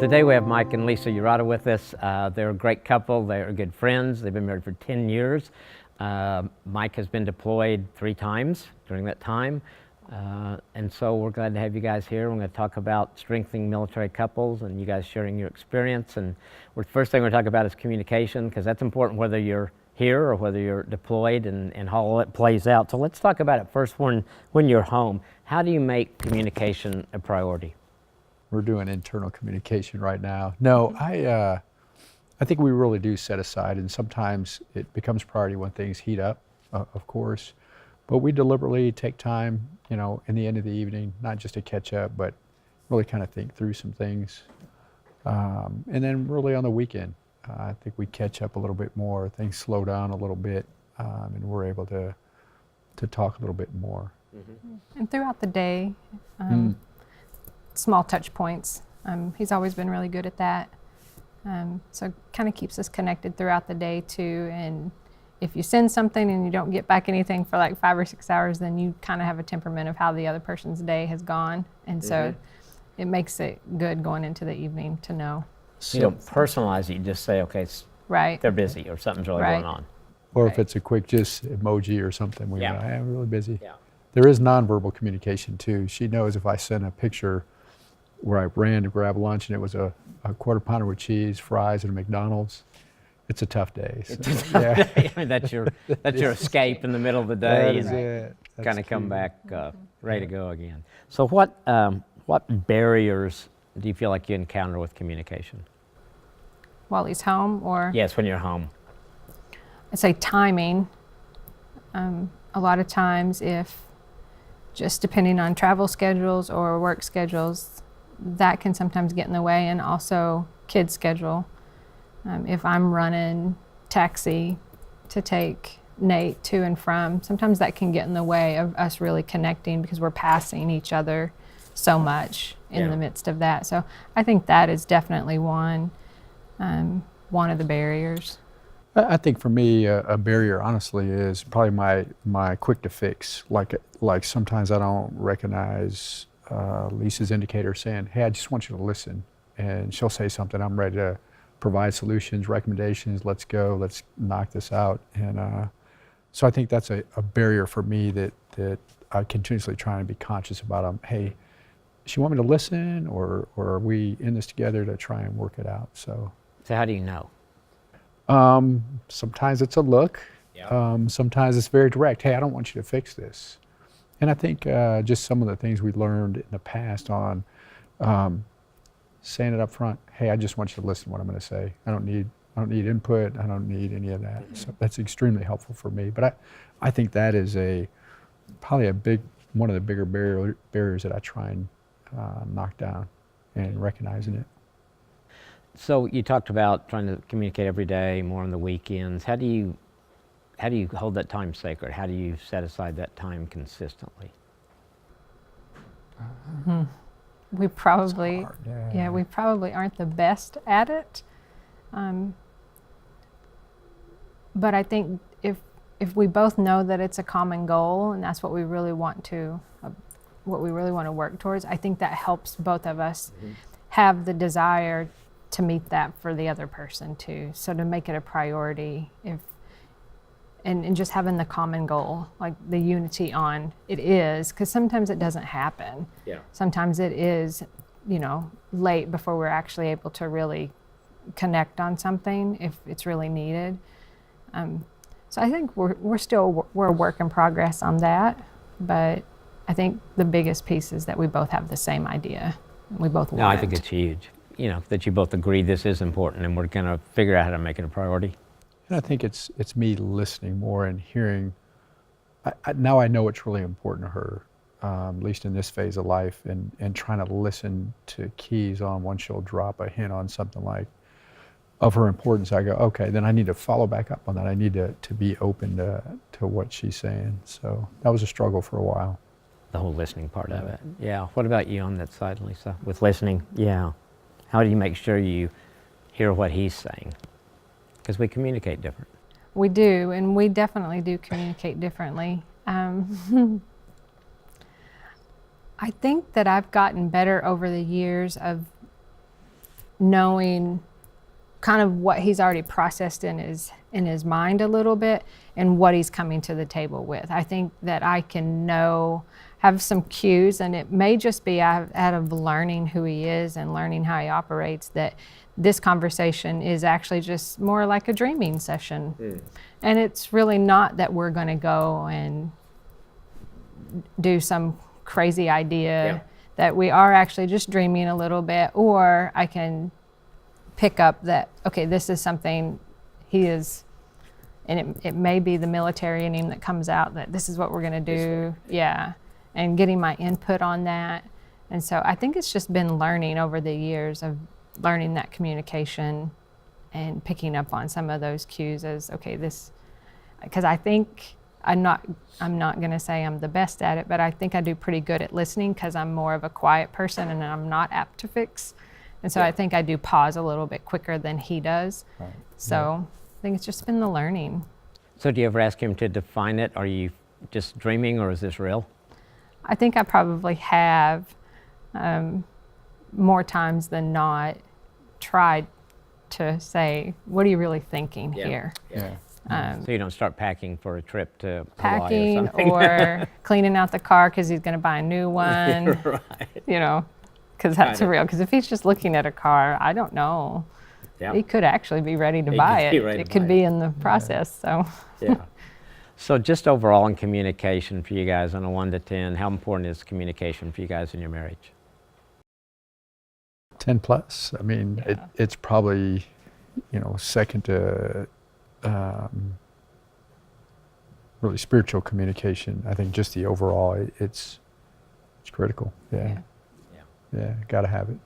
Today we have Mike and Lisa Urata with us. They're a great couple. They're good friends. They've been married for 10 years. Mike has been deployed 3 times during that time. And so we're glad to have you guys here. We're going to talk about strengthening military couples and you guys sharing your experience. And the first thing we're talking about is communication, because that's important whether you're here or whether you're deployed and how all it plays out. So let's talk about it first when you're home. How do you make communication a priority? We're doing internal communication right now. No, I think we really do set aside, and sometimes it becomes priority when things heat up, of course. But we deliberately take time, in the end of the evening, not just to catch up, but really kind of think through some things. And then really on the weekend, I think we catch up a little bit more. Things slow down a little bit, and we're able to talk a little bit more. Mm-hmm. And throughout the day, small touch points. He's always been really good at that. So it kind of keeps us connected throughout the day too. And if you send something and you don't get back anything for like 5 or 6 hours, then you kind of have a temperament of how the other person's day has gone. And so it makes it good going into the evening to know. So you don't personalize it, you just say, okay, they're busy or something's really going on. Or if it's a quick just emoji or something, we go, I'm really busy. Yeah. There is nonverbal communication too. She knows if I send a picture where I ran to grab lunch and it was a quarter pounder with cheese, fries, and a McDonald's, it's a tough day. So, it's a tough day. I mean, that's your escape in the middle of the day, and kind of come back ready to go again. So what barriers do you feel like you encounter with communication? While he's home, or? Yes, when you're home. I'd say timing. A lot of times, if just depending on travel schedules or work schedules, that can sometimes get in the way, and also kids' schedule. If I'm running taxi to take Nate to and from, sometimes that can get in the way of us really connecting because we're passing each other so much in the midst of that. So I think that is definitely one of the barriers. I think for me, a barrier, honestly, is probably my quick to fix. Like sometimes I don't recognize Lisa's indicator saying, hey, I just want you to listen. And she'll say something, I'm ready to provide solutions, recommendations, let's go, let's knock this out. And so I think that's a barrier for me that I continuously try and be conscious about. Hey, does she want me to listen, or are we in this together to try and work it out? So how do you know? Sometimes it's a look. Sometimes it's very direct. Hey, I don't want you to fix this. And I think just some of the things we learned in the past on saying it up front. Hey, I just want you to listen to what I'm going to say. I don't need input. I don't need any of that. So that's extremely helpful for me. But I think that is probably one of the bigger barriers that I try and knock down, and recognizing it. So you talked about trying to communicate every day, more on the weekends. How do you hold that time sacred? How do you set aside that time consistently? We probably, we probably aren't the best at it. But I think if we both know that it's a common goal and that's what we really want to work towards, I think that helps both of us have the desire to meet that for the other person too. So to make it a priority, and just having the common goal, like the unity on it is, because sometimes it doesn't happen. Yeah. Sometimes it is, late before we're actually able to really connect on something if it's really needed. So I think we're a work in progress on that, but I think the biggest piece is that we both have the same idea. We both want it. No, I think it's huge. That you both agree this is important, and we're going to figure out how to make it a priority. And I think it's me listening more and hearing. Now I know it's really important to her, at least in this phase of life, and trying to listen to keys on when she'll drop a hint on something like of her importance. I go, okay, then I need to follow back up on that. I need to be open to what she's saying. So that was a struggle for a while. The whole listening part of it. Yeah. What about you on that side, Lisa, with listening? Yeah. How do you make sure you hear what he's saying? Because we communicate different. We do, and we definitely do communicate differently. I think that I've gotten better over the years of knowing kind of what he's already processed in his mind a little bit and what he's coming to the table with. I think that I can have some cues, and it may just be out of learning who he is and learning how he operates, that this conversation is actually just more like a dreaming session. And it's really not that we're going to go and do some crazy idea, that we are actually just dreaming a little bit, or I can pick up that, okay, this is something he is, and it may be the military in him that comes out, that this is what we're going to do. Yeah. And getting my input on that. And so I think it's just been learning over the years of learning that communication and picking up on some of those cues as, okay, this, because I think I'm not going to say I'm the best at it, but I think I do pretty good at listening because I'm more of a quiet person and I'm not apt to fix. And so I think I do pause a little bit quicker than he does. Right. So I think it's just been the learning. So do you ever ask him to define it? Are you just dreaming, or is this real? I think I probably have more times than not tried to say, what are you really thinking here? So you don't start packing for a trip to Packing Hawaii or something? or cleaning out the car because he's going to buy a new one, Right. you know, because that's Got it. real. Because if he's just looking at a car, I don't know. Yeah. He could actually be ready to He buy could be it. ready It to could buy be it. in the process. So Yeah. So just overall in communication for you guys on a 1 to 10, how important is communication for you guys in your marriage? 10 plus. I mean, it's probably, second to really spiritual communication. I think just the overall, it's critical. Yeah. Yeah. Yeah, got to have it.